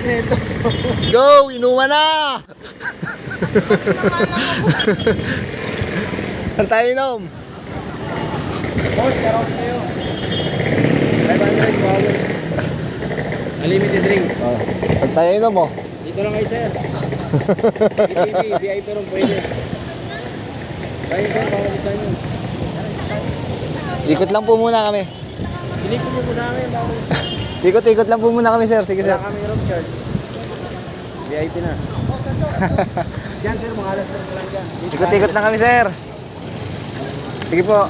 nito. Let's go! Inuman na! Saan tayo inom? Boss, karoon kayo. 500 dollars. Unlimited drink. Oh, saan tayo inom mo? Dito lang kayo, sir. BTV, VIP rin pwede. Kaya sir, para gusto nyo. Ikot lang po muna kami. Pinig mo po sa amin, baka gusto. Ikot-ikot lang po muna kami, sir. Sige, sir. Wala kami room charge. VIP na. Diyan, sir, mga alas 3 lang dyan. Ikot-ikot lang kami, sir. Sige po.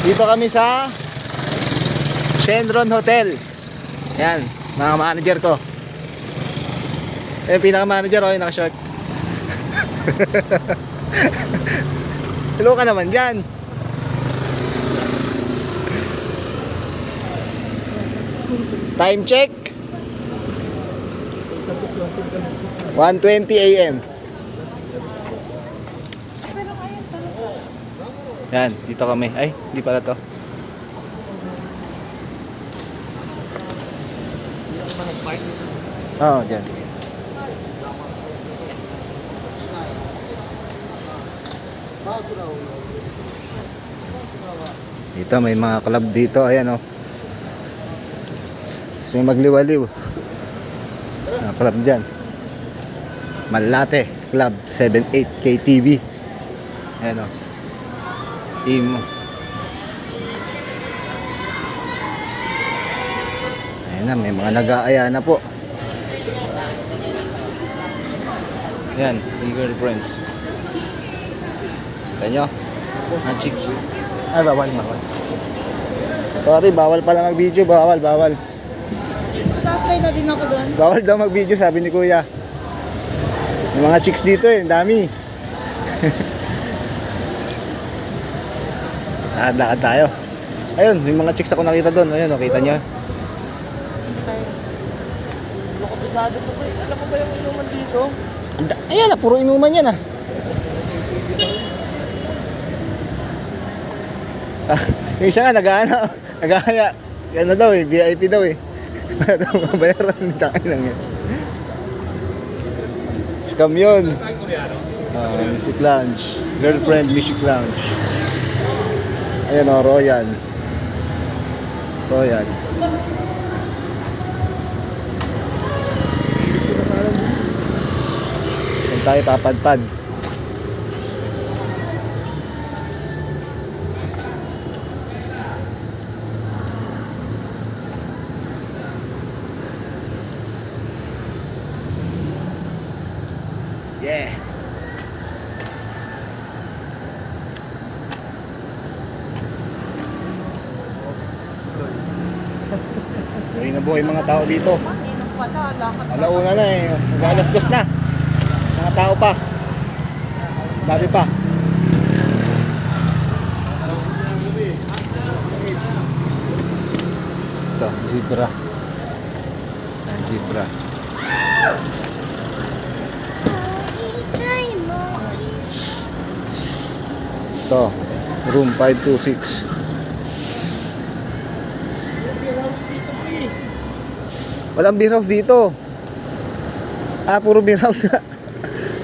Dito kami sa Shenron Hotel. Yan, mga manager ko. Eh, pinaka-manager, oh, yung naka-short. Hello ka naman dyan. Time check 1:20 AM. Yan, dito kami. Ay, hindi pala to. Oo, dyan. Dito may mga club dito. Ayan, oh. So yung magliwaliw. Club dyan. Malate Club 78 KTV. Ayan, oh. Imo. Ayan na, may mga nag-aaya na po. Ayan, girlfriends. Kita nyo? Mga chicks. Ay, bawal. Sorry, bawal pala mag-video. Bawal. Nag-apply na din ako doon. Bawal daw mag-video, sabi ni Kuya. May mga chicks dito eh, dami. Lakad tayo. Ayun, may mga chicks ako nakita doon. Ayun, nakita nyo. Kabisado ko ba? Alam mo ba yung inuman dito? Ayan na, puro inuman yan ah. Yung isa nga, nag-aaya. Yan na daw eh, VIP daw eh. Wala daw mabayaran, takin lang yan. Scam yun. Music Lounge. Girlfriend Music Lounge. Ayan o, Royal. Saan tayo papadpad? Yeah. Buhay na buhay mga tao dito. Alauna na eh. Mag-alas 2 na. Mga tao pa. Dami pa. Ito, zebra. Zebra. Ito, room 526. Walang beer house dito. Ah, puro beer house.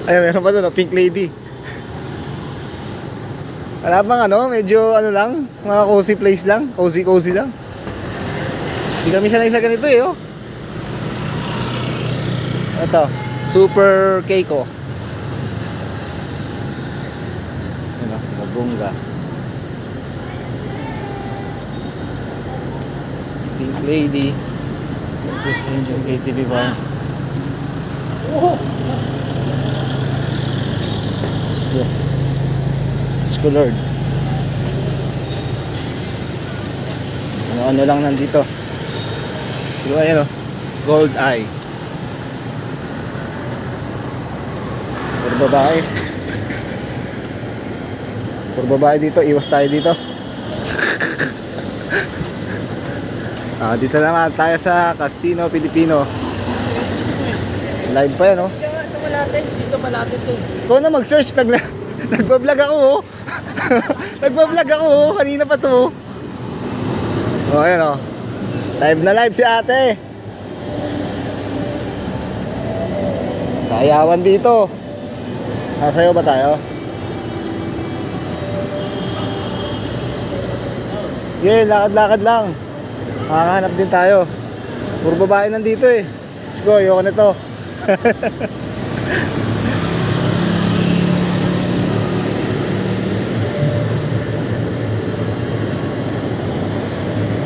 Ay, meron pa doon, Pink Lady. Wala bang medyo lang, mga cozy place lang, cozy lang. Hindi kami sanay sa ganito eh, oh. Ito, Super Keiko. Ano, Mabunga. Pink Lady. Chris Angel KTV Bar. Lord. Ano lang nandito. Pero ayan Gold Eye. Puro babae dito. Iwas tayo dito. Dito naman tayo sa Casino Pilipino. Live pa yan, oh. Sa Malate, dito Malate to. Ikaw na mag-search, nagbablog ako, oh. Nagbablog ako, oh. Kanina pa to, oh. Oh, ayan, oh. Live na live si ate. Sayawan dito. Nasayaw ba tayo? Yeah, lakad-lakad lang. Makakahanap din tayo. Puro babae nandito eh. Let's go, ayoko nito.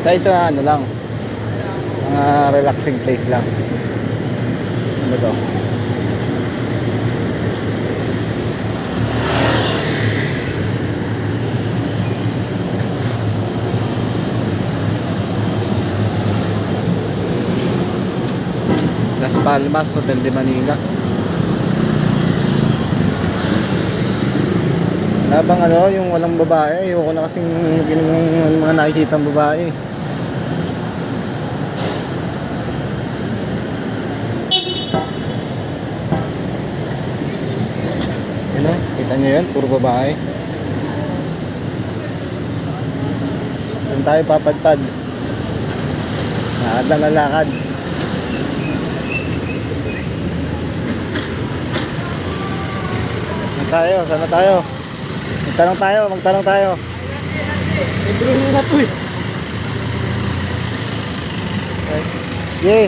Tayo sa ano lang, mga relaxing place lang. Ano to? Las Palmas, Hotel de Manila. Wala bang ano, yung walang babae? Ayoko na kasing yung mga nakikitang babae. Ano? Kita nyo yun? Puro babae. Doon tayo papadpad. Lakad lang na lakad. Saan tayo? Sana tayo? Magtanong tayo. Libre na to eh. Yay!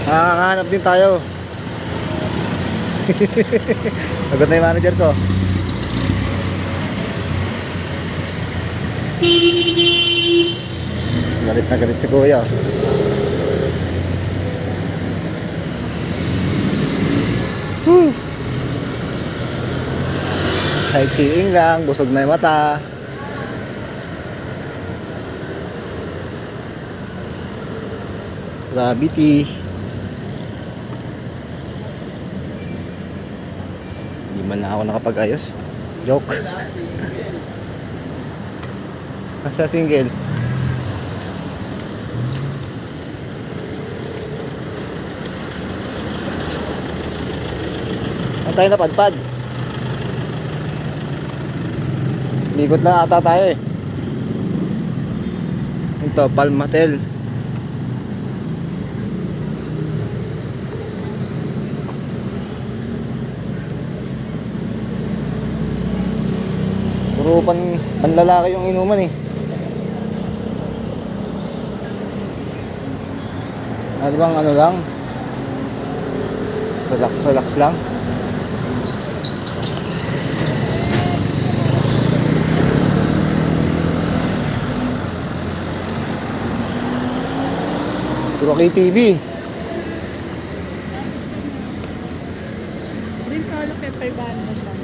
Nakakahanap din tayo. Agad na yung manager ko. Galit na galit si kuya. Sightseeing lang, busog na yung mata. Gravity. Hindi man lang ako nakapag-ayos. Joke. Sa single. Saan tayo napadpad? Ligot lang ata tayo eh. Ito, Palmatel. Puro panlalaki yung inuman eh. Ano bang ano lang? Relax lang. Puro KTV. Green color kay 500 lang.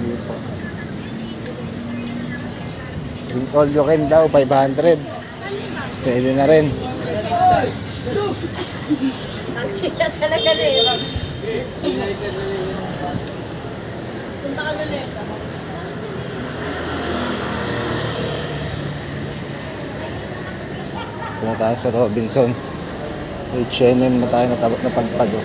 Drink all you can daw, 500. Pwede na rin. Nakita talaga rin. Punta ka ulit. Punta tayo sa Robinson. H&M na tayo napagpad. Oh.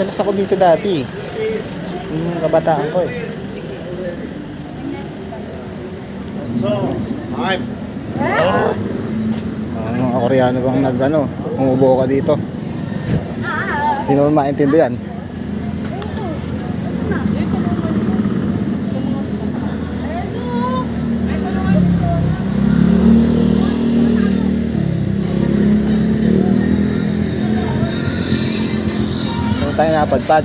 Dalas ako dito dati. Yung kabataan ko eh. Mga Koreano bang umubo ka dito? Hindi naman maintindihan. Saan tayo napadpad?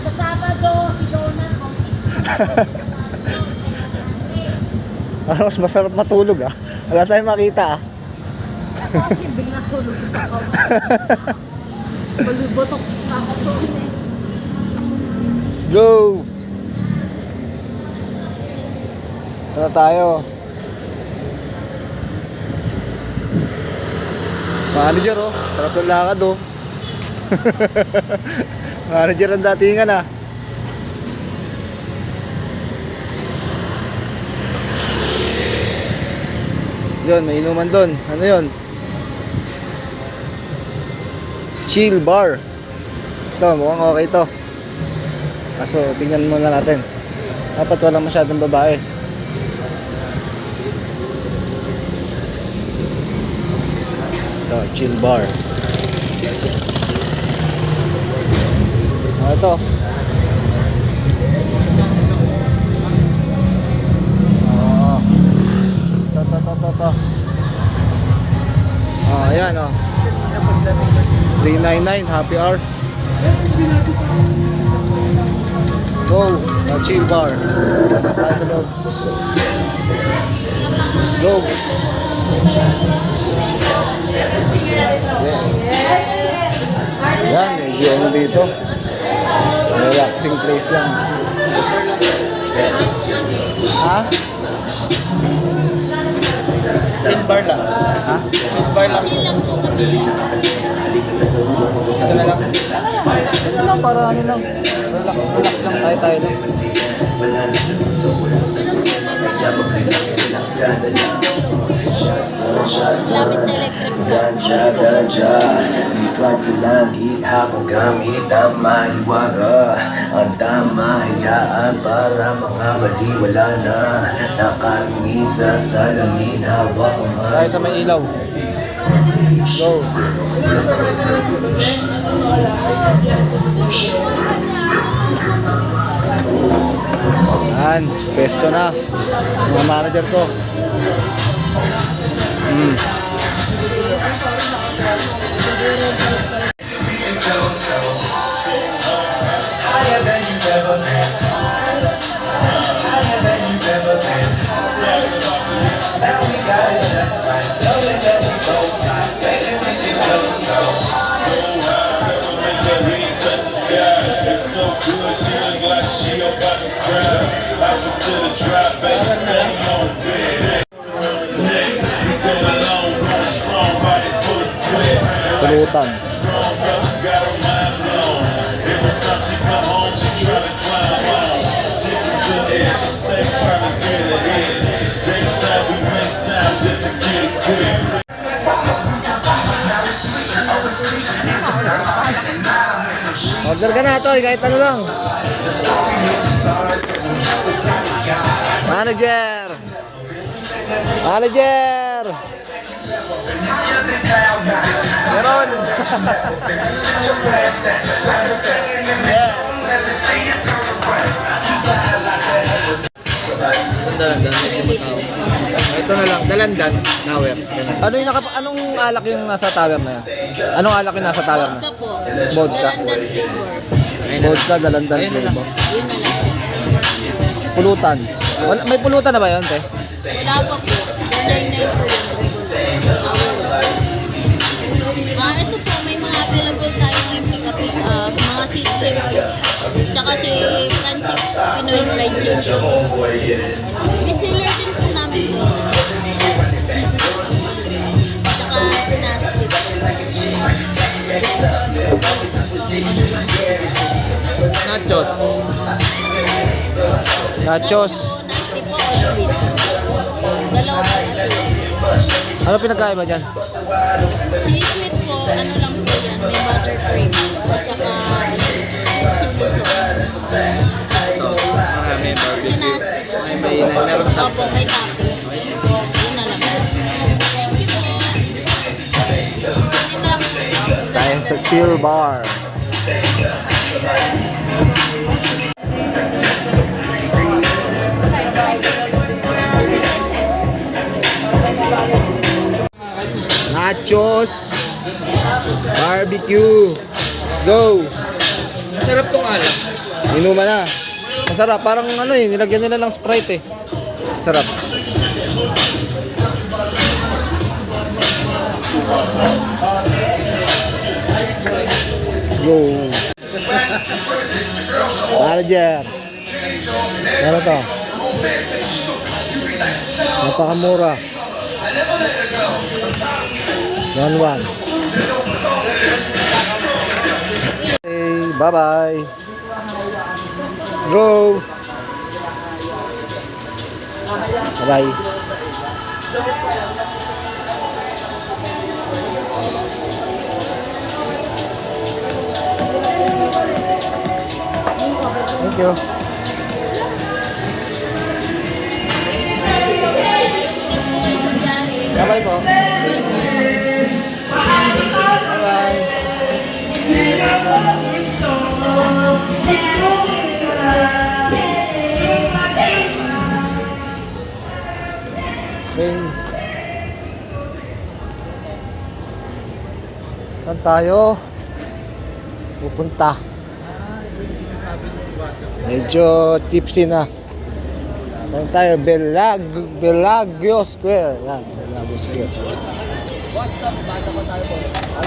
Sa Sabado, si Jonas. Mas masarap matulog ah. Wala tayong makita ah. Bakit bigla tulog ko sa couch? Balubotok na ako doon eh. Let's go! Saan na tayo? Manager oh, sarap ng lakad oh. Manager ang datingan ah. Yun, may inuman doon. Ano yun? Chill bar. Ito, mukhang okay to. Kaso, tingnan muna natin. Dapat wala masyadong babae. Ito, chill bar. Ito. Ito. Ayan, 399, happy hour. Go, chill bar. Pasok tayo sa loob. Go. Yan, medyo ano dito. Relaxing place lang. Ha? Silver lang. Ha? Silver lang. Ito na lang. Ano lang, para ano lang. Relax lang tayo lang. Lapit na electric po. Ganja, lipat sa langit habang gamit ang mahiwaga. Ang tama, hayaan para mga baliwala na. Nakalingin sa salamin, hawak ang Tayo sa may ilaw. Go. Yan, pesto na. Mga manager ko. Pulutan. Order ka na ito, kahit ano lang. Manager! Manager! Meron! Ito na lang. Dalandan. Tower. Ano yung anong alak yung nasa tower na yan? Anong alak yung nasa tower na? Vodka po. Vodka. Dalandan flavor. Vodka, dalandan Ayun na lang. flavor. Yun na lang. Pulutan. Wala, may pulutan na ba yun, te? Wala pa po. 499 po yung regular. Ito po, may mga available tayo ngayon kasi mga system po. Tsaka si Francis Pinoy Fried Chicken. May seller din po namin po. Tsaka sinastic. Nachos. Nachos. Nasty po o sweet. Dalawa po na Ano pinagkaiba dyan? Si sweet po, ano lang po yan, may buttercream. At saka, chili sauce. Marami barbecue. Sinastic po. May meron pa. Opo, may topping. Yun na lang. Thank you po. Yun lang. Tayo sa chill bar. Nachos. Barbecue. Go. Masarap tong alak. Inuman na. Masarap. Parang ano eh. Nilagyan nila ng Sprite eh. Sarap. Let's go. Manager. Ano to? Napakamura. 1-1. Okay, bye-bye. Let's go. Bye-bye. Thank you. Ingat po kayo sa biyahe. Bye-bye po. Bye-bye. Okay. Saan tayo pupunta? Medyo tipsy na. Saan tayo? Bellagio Square. Yan, Bellagio Square.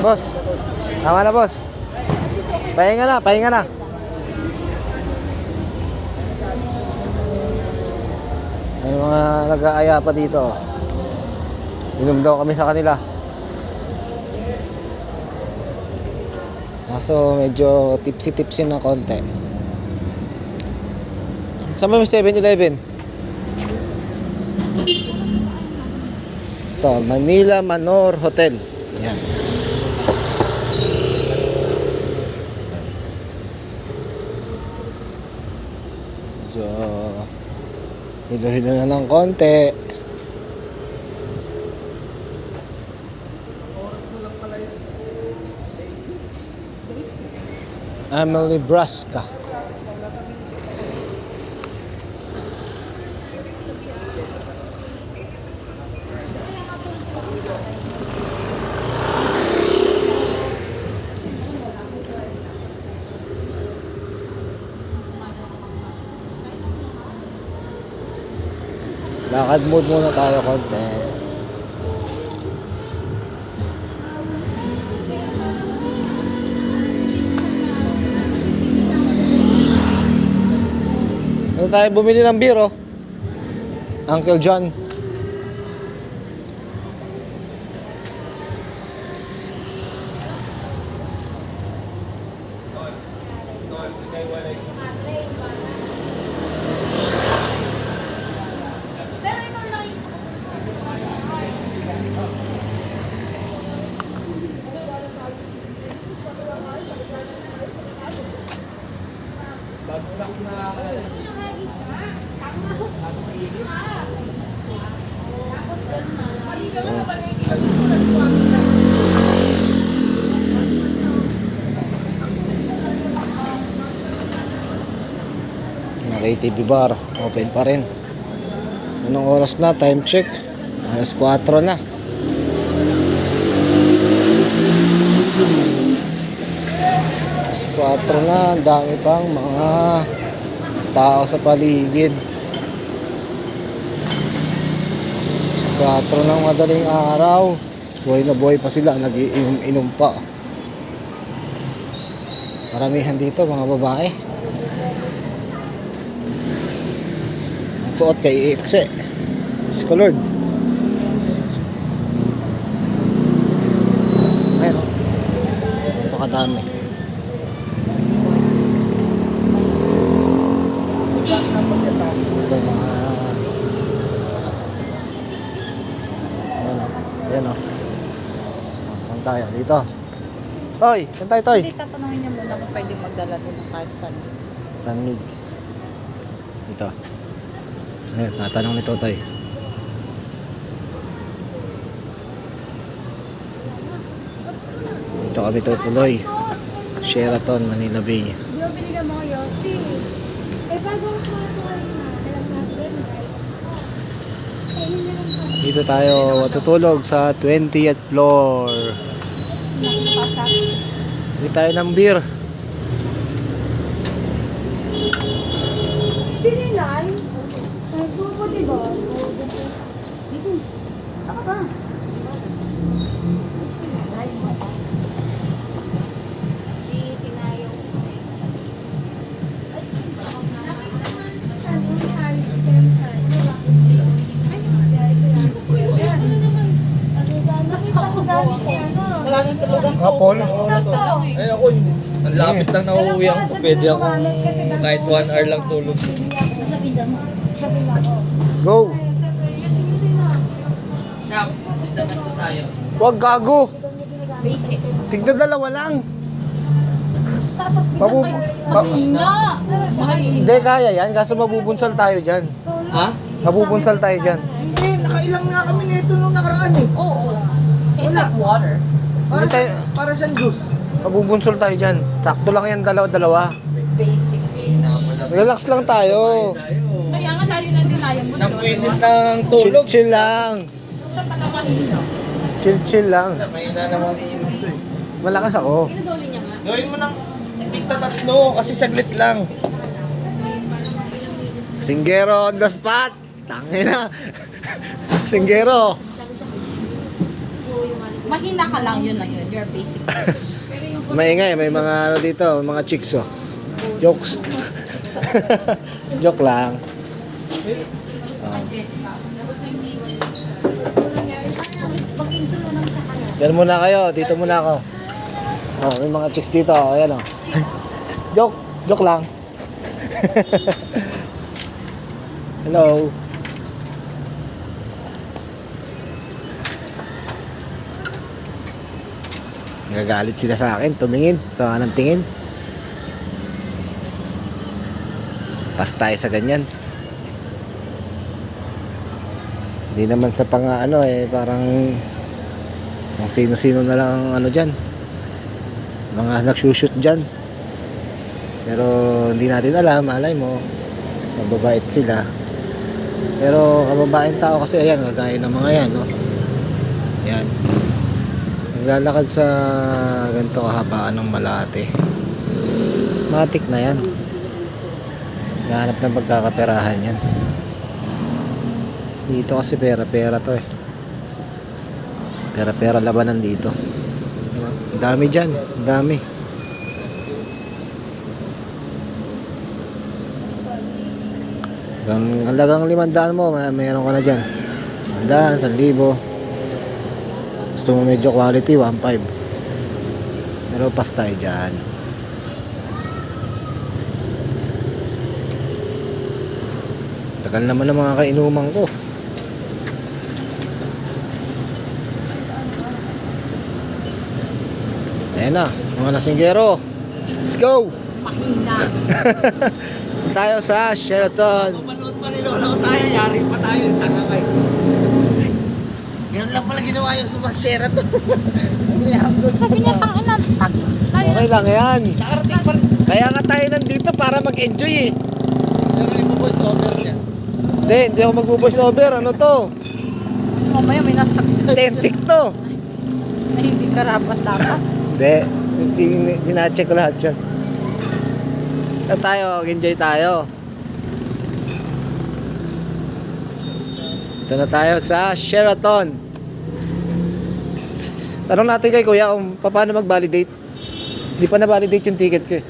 Boss, tama na boss. Pahinga na, pahinga na. May mga nag-aaya pa dito. Inom daw kami sa kanila. Kaso medyo tipsy-tipsy na konti. Saan ba may 7-Eleven? Ito, Manila Manor Hotel. Yan. So, hilo-hilo na ng konti. Emily Brasca. Lakad mood muna tayo konti. Ano tayo bumili ng beer, oh? Uncle John. KTV bar, open pa rin. Anong oras na? Time check. Alas 4 na. Alas 4 na. Ang dami pang mga tao sa paligid. Alas 4 ng madaling araw. Buhay na buhay pa sila. Nag-iinom-inom pa. Maramihan dito mga babae. Suot kay Iikse Scolord. Ayun, napakadami. Ito mga ayan o. Saan tayo? Dito. Toy! Saan tayo, Toy? Hindi, tatanungin niya muna kung pwede magdala din ng kahit saan. San Mig. Dito. Ayan, tatanong ni Totoy. Dito kami tutuloy. Sheraton, Manila Bay. Di ba binigyan mo ko Yossi? Eh, bago ako masuhay na, alam natin, right? Eh, yun na lang po. Dito tayo matutulog sa 20th floor. Dito tayo ng beer. Sininay? Ay, pupo, di ba? Dito. Ako ba? Si Sinayong. Wala nang tulugan ko. Kapol. Ay ako, ang lapit lang na uuwi ako. Pwede ako kahit 1 hour lang tulog. Go! Huwag gago! Basic. Tignan dalawa lang. tapos Mabu- Mahina. Mahina. Hindi, kaya yan. Kaso mabubunsal tayo dyan. Ha? Mabubunsal tayo dyan. Hindi, nakailang nga kami nito nung nakaraan eh. Oo. Tastes like water. Para, Hindi tayo, para siyang juice. mabubunsal tayo dyan. Sakto lang yan, dalawa-dalawa. Basic age. Relax lang tayo. Kaya nga layo na dinayan mo. Nang pwisit ng tulog. Chill lang. Siya pala mahina. Chill lang. May isa naman iinit eh. Malakas ako. Pinadoli niya nga. Gawin mo ng tatlo kasi saglit lang. Singgero on the spot. Tangina. Singgero. Mahina ka lang yun na yun. Your basic age. Maingay, may mga ano dito, mga chicks oh. Jokes. Joke lang. Diyan muna kayo, dito muna ako. Oh, may mga chicks dito, ayan oh. Joke lang. Hello. Nagagalit sila sa akin, tumingin, sa ng tingin. Pas tayo sa ganyan. Hindi naman sa pang ano eh, parang kung sino-sino na lang ang ano dyan. Mga nagsushoot dyan. Pero hindi natin alam, alay mo, mababait sila. Pero kababaeng tao kasi ayan, kagaya ng mga yan, no? Yan. Naglalakad sa ganito kahabaan ng Malate. Matik na yan. Nahanap ng pagkakaperahan yan. Dito kasi pera to eh. Pera labanan dito. Ang dami dyan. Ang dami. Halagang 500 mo, mayroon ka na dyan. 100, 1,000. Gusto mo medyo quality, 1.5. Pero pas tayo dyan. Tagal naman ng mga kainuman ko. Ayan na, mga nasinggero. Let's go! Mahina. Tayo sa Sheraton. Mapanood pa niloloko tayo, yari pa tayo, tanga kayo. Ganun lang pala ginawa yung sumasera to. Sabi niya, tangina, tag. Okay lang yan. Nakarating pa rin. Kaya nga tayo nandito para mag-enjoy eh. Pero yung voice over niya. Hindi ako mag-voice over. Ano to? Mamaya may nasabi na Authentic to. hindi karapat-dapat. Hindi. Binacheck ko lahat yan. Ito tayo, enjoy tayo. Ito na tayo sa Sheraton. Tanong natin kay Kuya kung paano mag-validate. Hindi pa na-validate yung ticket ko eh.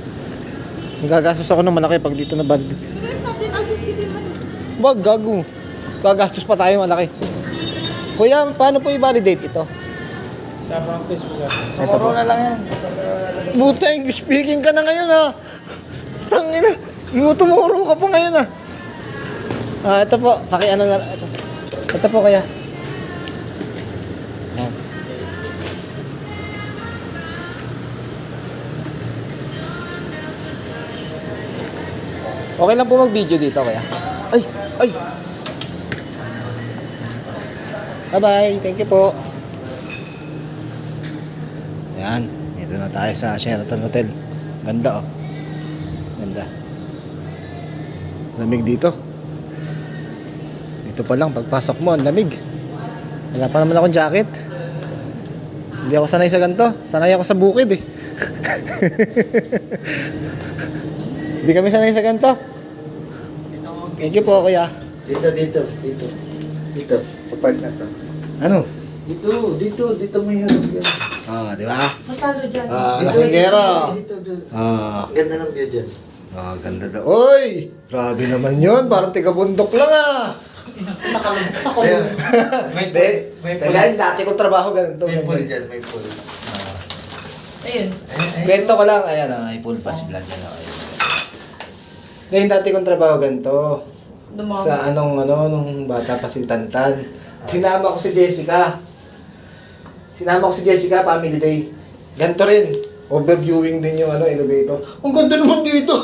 Magagastos ako ng malaki pag dito na-validate. Natin, I'll just give you money. Wag, gago. Gagastos pa tayo malaki. Kuya, paano po i-validate ito? Sa practice po sir. Ito po. na lang yan. Buta, English speaking ka na ngayon ha. Tangina. Tumuro ka pa ngayon ha. Ito po. Pakiano na. Ito po kaya. Yan. Okay lang po mag-video dito kaya. Ay. Bye-bye. Thank you po. Yan. Dito na tayo sa Sheraton Hotel. Ganda oh. Ganda. Lamig dito. Dito pa lang, pagpasok mo, ang lamig. Wala pa naman akong jacket. Hindi ako sanay sa ganito. Sanay ako sa bukid eh. Hindi kami sanay sa ganito. Thank you po, kuya. Dito. Sa part na to. Ano? Dito may harap yan. Di ba? Matalo dyan. Kasinggero. Dito. Ganda ng view dyan. Ganda daw. Oy! Grabe naman yun. Parang tiga-bundok lang ah. Nakalabas sa kulong. May Kailan dati kong trabaho ganito. May pool dyan, may pool. Ayun. Kwento ko lang. Ayan may pool pa si Vlog. Ngayon dati kong trabaho ganito. Dumami. Sa nung bata pa si Tantan. Sinama ko si Jessica, family day. Ganito rin. Overviewing din yung ano, elevator. Ang ganda naman dito!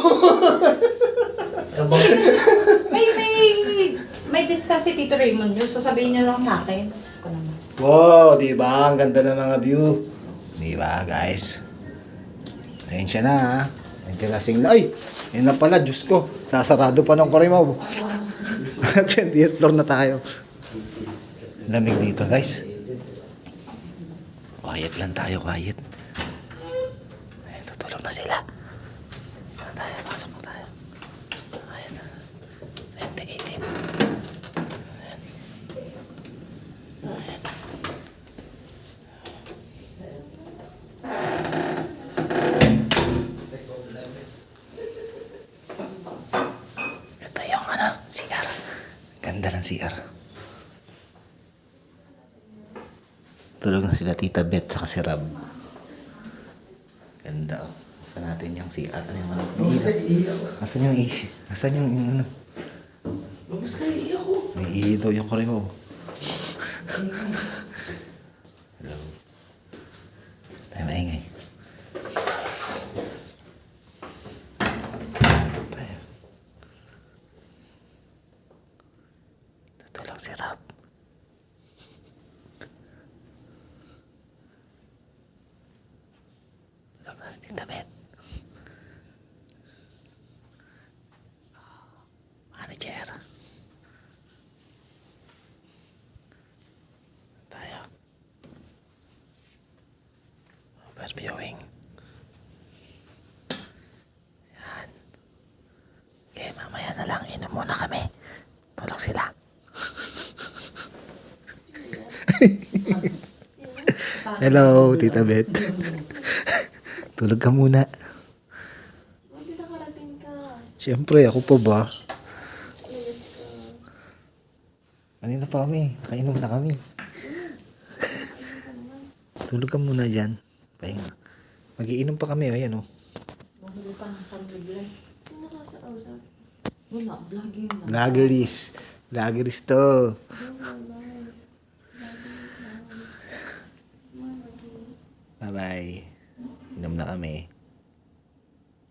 May discount si Tito Raymond yun. Sasabihin niyo lang sa akin. Diyos ko naman. Wow, di ba? Ang ganda ng mga view. Di ba, guys? Ayun siya na, ha? Ayun lasing na. Ay! Ayun na pala, Diyos ko. Sasarado pa ng Kurimaw. 20th floor na tayo. Lamig dito, guys. Quiet lang tayo, quiet. Ayun, tutulog na sila. Saan tayo? Pasok na tayo. Ayun. 2018. Ito yung ano, CR. Ganda ng CR. Tulog na sila Tita Beth sa si Rob. Ganda oh. Saan natin yung CR? Ano yung ano? Asan yung AC? Asan yung ano? Lumabas kayo, iiyak ko. May ihi daw yung Kurimaw. Hello. Tayo maingay. Tayo. Tutulog si Rob. Tulog na si Tita Beth. Manager. Tayo. Overviewing. Yan. Okay, mamaya na lang. Inom muna kami. Tulog sila. Hello, Tita Beth. Tulog ka muna. Hindi nakarating ka. Siyempre, ako pa ba? Kanina pa kami. Kainom na kami. Tulog ka muna dyan. Pahinga. Mag-iinom pa kami. Ayan o. Mahuli pa ng sanliglan. Sino ka sa usap? Wala, vlogging na. Vloggeries. Vloggeries to. Bye-bye. Inom na kami.